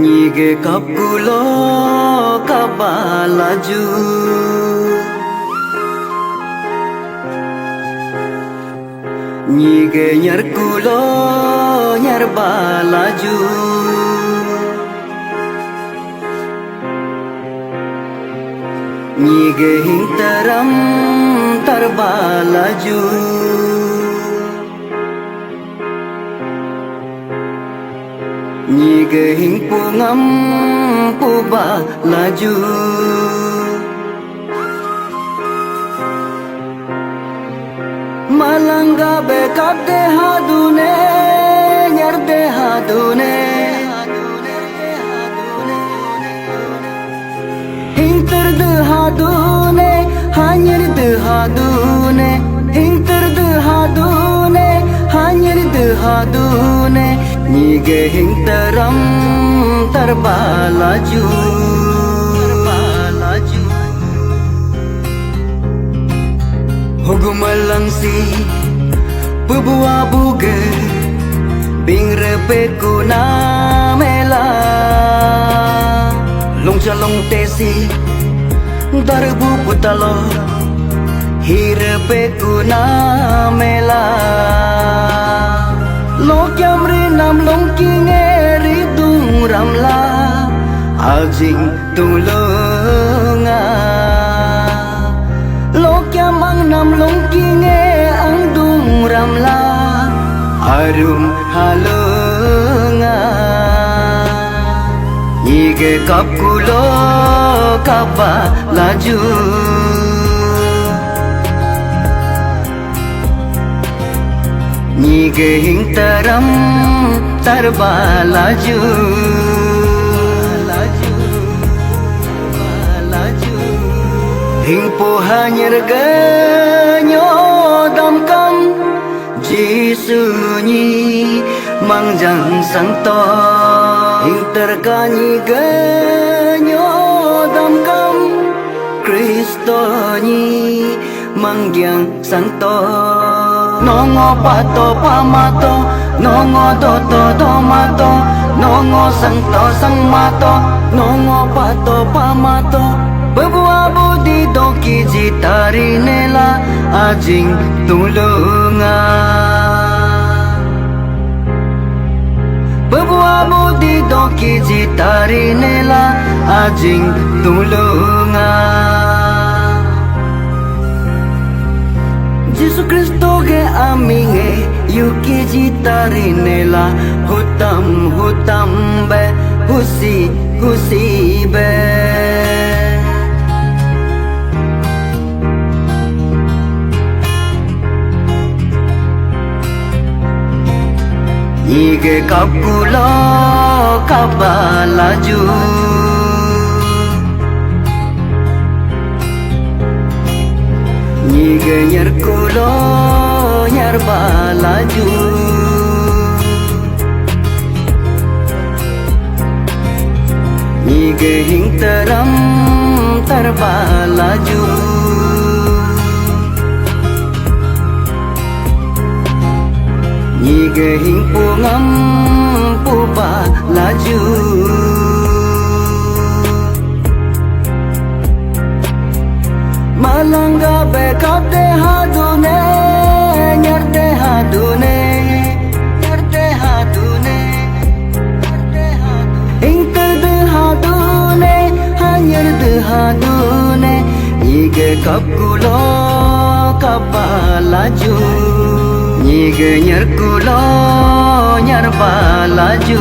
Nyige kapulo kabalaju Nyige nyarkulo nyarbalaju Nyige hintaram tarbalaju Nyige hingpungam puba laju Malangga bekap dehadune nyar dehadune Hinter dehadune hanyar dehadune Hinter dehadune hanyar dehadune Nyige hintaram tarbalaju Hugumalangsi pebua buge Bingrepe kuna mela Longchalong tesi darbu putalo Hirepe kuna mela Lokyam rinam longking eridung ramla Aljing tulunga Lokyam ang nam longking ang dung ramla Arum halunga Nyige kapkulo kapa laju Nyige hintaram tarbalaju Hingpo hanyar ganyo damkam Jisunyi mangjang sangto Hinterkanyi ganyo damkam Kristoni mangyang sangto Nongo pato pamato Nongo toto tomato Nongo sangto sangmato Nongo pato pamato Bebuah budi doki jitari nela Ajing tulunga Bebuah budi doki jitari nela Ajing tulunga Yesus Kristo ge aminge Yuki jitari nela Hutam hutam be Husi husi be Nyige kapkulo kabalaju Nyige nyarkulo nyarbalaju Nyige hintaram tarbalaju Nyige hingpungam puba laju Malangga bekap dehadune nyar dehadune Nyar dehadune Hinter dehadune hanyar dehadune Nyige kapkulo kabalaju Nyige nyarkulo nyarbalaju